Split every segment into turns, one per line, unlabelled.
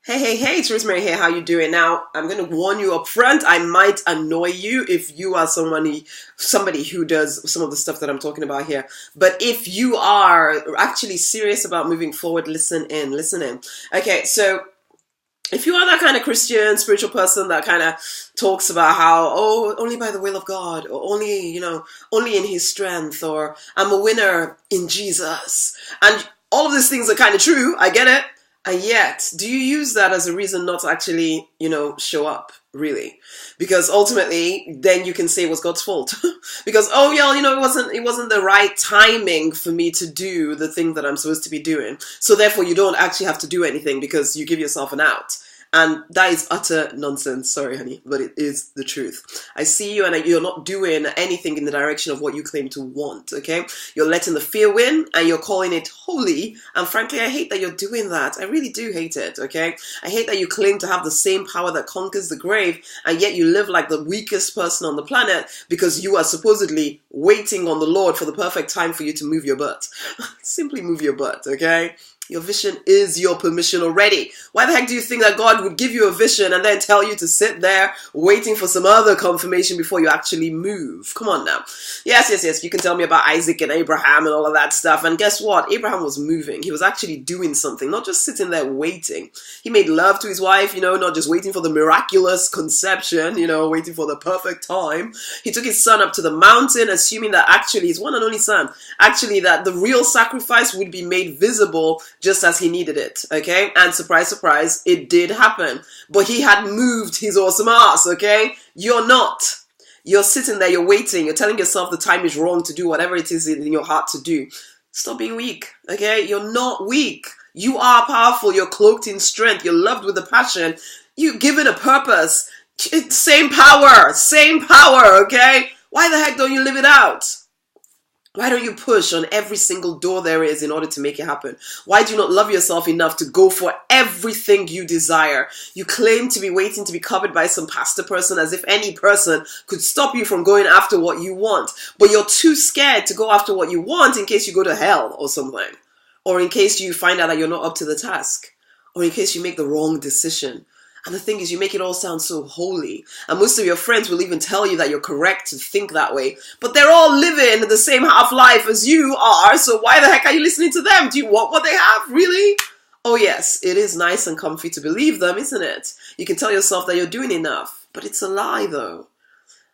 Hey, it's Rosemary here. How you doing? Now, I'm going to warn you up front. I might annoy you if you are somebody who does some of the stuff that I'm talking about here. But if you are actually serious about moving forward, listen in. Okay, so if you are that kind of Christian, spiritual person that kind of talks about how, oh, only by the will of God, or only in His strength, or I'm a winner in Jesus, and all of these things are kind of true, I get it. And yet, do you use that as a reason not to actually, show up, really? Because ultimately, then you can say it was God's fault. Because, oh, yeah, it wasn't the right timing for me to do the thing that I'm supposed to be doing. So therefore, you don't actually have to do anything because you give yourself an out. And that is utter nonsense. Sorry, honey, but it is the truth. I see you and you're not doing anything in the direction of what you claim to want, okay? You're letting the fear win and you're calling it holy. And frankly, I hate that you're doing that. I really do hate it, okay? I hate that you claim to have the same power that conquers the grave and yet you live like the weakest person on the planet because you are supposedly waiting on the Lord for the perfect time for you to move your butt. Simply move your butt, okay? Your vision is your permission already. Why the heck do you think that God would give you a vision and then tell you to sit there waiting for some other confirmation before you actually move? Come on now. Yes. You can tell me about Isaac and Abraham and all of that stuff. And guess what? Abraham was moving. He was actually doing something, not just sitting there waiting. He made love to his wife, not just waiting for the miraculous conception, waiting for the perfect time. He took his son up to the mountain, assuming that actually his one and only son, actually that the real sacrifice would be made visible just as he needed it, okay? And surprise, surprise, it did happen. But he had moved his awesome ass, okay? You're not. You're sitting there, you're waiting, you're telling yourself the time is wrong to do whatever it is in your heart to do. Stop being weak, okay? You're not weak. You are powerful, you're cloaked in strength, you're loved with a passion, you're given a purpose. It's same power, okay? Why the heck don't you live it out? Why don't you push on every single door there is in order to make it happen? Why do you not love yourself enough to go for everything you desire? You claim to be waiting to be covered by some pastor person as if any person could stop you from going after what you want. But you're too scared to go after what you want in case you go to hell or something. Or in case you find out that you're not up to the task. Or in case you make the wrong decision. And the thing is, you make it all sound so holy. And most of your friends will even tell you that you're correct to think that way. But they're all living the same half-life as you are, so why the heck are you listening to them? Do you want what they have, really? Oh yes, it is nice and comfy to believe them, isn't it? You can tell yourself that you're doing enough. But it's a lie, though.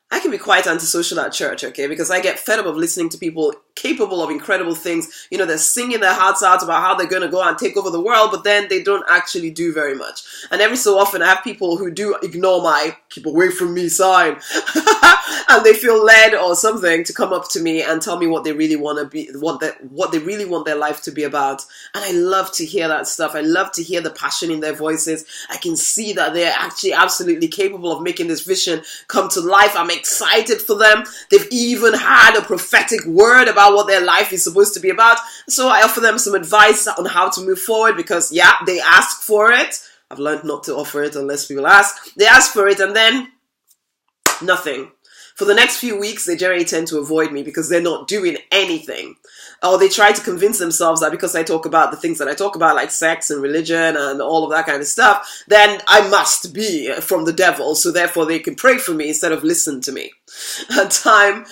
I can be quite antisocial at church, okay? Because I get fed up of listening to people capable of incredible things. They're singing their hearts out about how they're going to go and take over the world, but then they don't actually do very much. And every so often I have people who do ignore my keep away from me sign. And they feel led or something to come up to me and tell me what they really want to be, what they really want their life to be about. And I love to hear that stuff. I love to hear the passion in their voices. I can see that they're actually absolutely capable of making this vision come to life. I'm excited for them. They've even had a prophetic word about what their life is supposed to be about. So I offer them some advice on how to move forward because, yeah, they ask for it. I've learned not to offer it unless people ask. They ask for it and then nothing. For the next few weeks, they generally tend to avoid me because they're not doing anything. Or they try to convince themselves that because I talk about the things that I talk about, like sex and religion and all of that kind of stuff, then I must be from the devil, so therefore they can pray for me instead of listen to me. And time,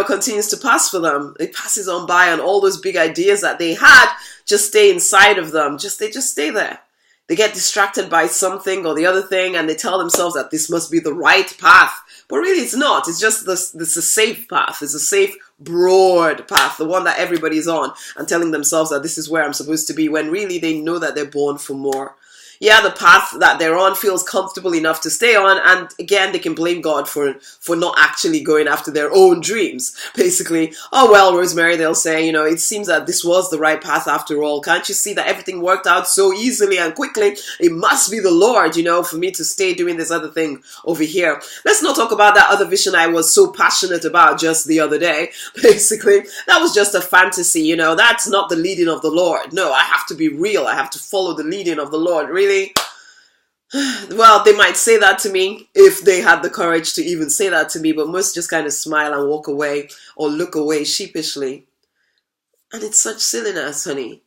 continues to pass for them. It passes on by and all those big ideas that they had just stay inside of them. They just stay there. They get distracted by something or the other thing and they tell themselves that this must be the right path. But really it's not. It's just this a safe path. It's a safe, broad path, the one that everybody's on, and telling themselves that this is where I'm supposed to be when really they know that they're born for more. Yeah, the path that they're on feels comfortable enough to stay on, and again, they can blame God for not actually going after their own dreams. Basically, oh well, Rosemary, they'll say, it seems that this was the right path after all. Can't you see that everything worked out so easily and quickly? It must be the Lord, for me to stay doing this other thing over here. Let's not talk about that other vision I was so passionate about just the other day. Basically, that was just a fantasy, that's not the leading of the Lord. No, I have to be real. I have to follow the leading of the Lord. Really? Well, they might say that to me if they had the courage to even say that to me, but most just kind of smile and walk away or look away sheepishly. And it's such silliness, honey.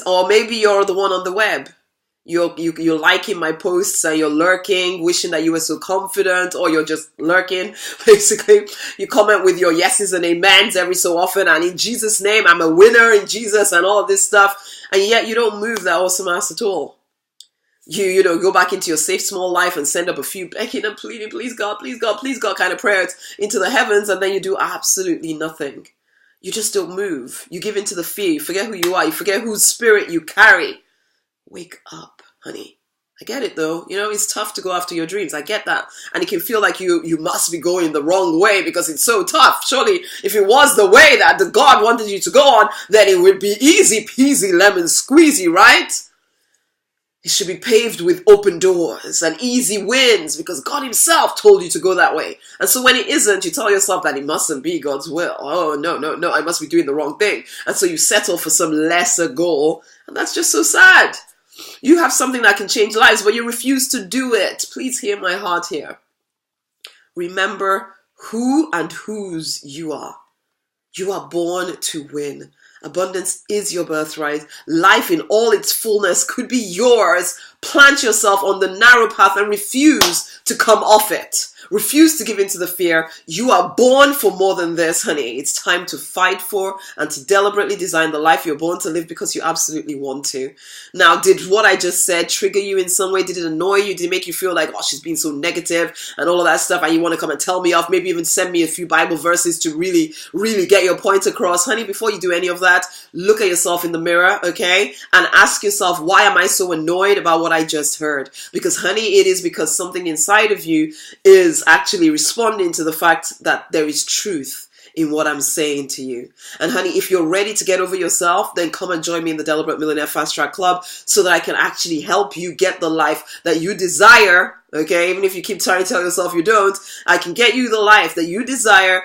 Or maybe you're the one on the web. You're liking my posts and you're lurking, wishing that you were so confident, or you're just lurking. Basically, you comment with your yeses and amens every so often, and in Jesus' name, I'm a winner in Jesus and all of this stuff, and yet you don't move that awesome ass at all. You go back into your safe small life and send up a few begging and pleading, please God, please God, please God kind of prayers into the heavens, and then you do absolutely nothing. You just don't move. You give into the fear. You forget who you are. You forget whose spirit you carry. Wake up, honey. I get it though. It's tough to go after your dreams. I get that. And it can feel like you must be going the wrong way because it's so tough. Surely, if it was the way that the God wanted you to go on, then it would be easy peasy lemon squeezy, right? It should be paved with open doors and easy wins because God himself told you to go that way. And so when it isn't, you tell yourself that it mustn't be God's will. Oh, no, I must be doing the wrong thing. And so you settle for some lesser goal. And that's just so sad. You have something that can change lives, but you refuse to do it. Please hear my heart here. Remember who and whose you are. You are born to win. Abundance is your birthright. Life in all its fullness could be yours. Plant yourself on the narrow path and refuse to come off it. Refuse to give in to the fear. You are born for more than this, honey. It's time to fight for and to deliberately design the life you're born to live because you absolutely want to. Now, did what I just said trigger you in some way? Did it annoy you? Did it make you feel like, oh, she's being so negative and all of that stuff, and you want to come and tell me off? Maybe even send me a few Bible verses to really, really get your point across. Honey, before you do any of that, look at yourself in the mirror, okay? And ask yourself, why am I so annoyed about what I just heard? Because, honey, it is because something inside of you is actually responding to the fact that there is truth in what I'm saying to you. And honey, if you're ready to get over yourself, then come and join me in the Deliberate Millionaire Fast Track Club so that I can actually help you get the life that you desire. Okay, even if you keep trying to tell yourself you don't, I can get you the life that you desire,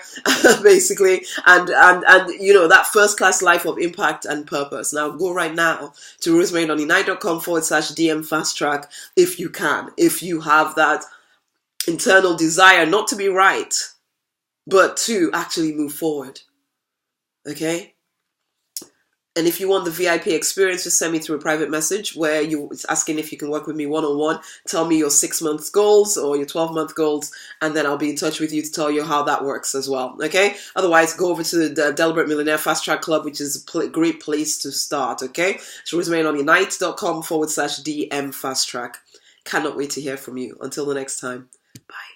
basically, and that first class life of impact and purpose. Now go right now to rosemarydonnieknight.com/DM fast track if you can, if you have that internal desire not to be right, but to actually move forward. Okay? And if you want the VIP experience, just send me through a private message where it's asking if you can work with me one-on-one. Tell me your 6-month goals or your 12-month goals, and then I'll be in touch with you to tell you how that works as well. Okay? Otherwise, go over to the Deliberate Millionaire Fast Track Club, which is a great place to start. Okay? It's rosemarydonnieknight.com/DM fast track. Cannot wait to hear from you. Until the next time. Bye.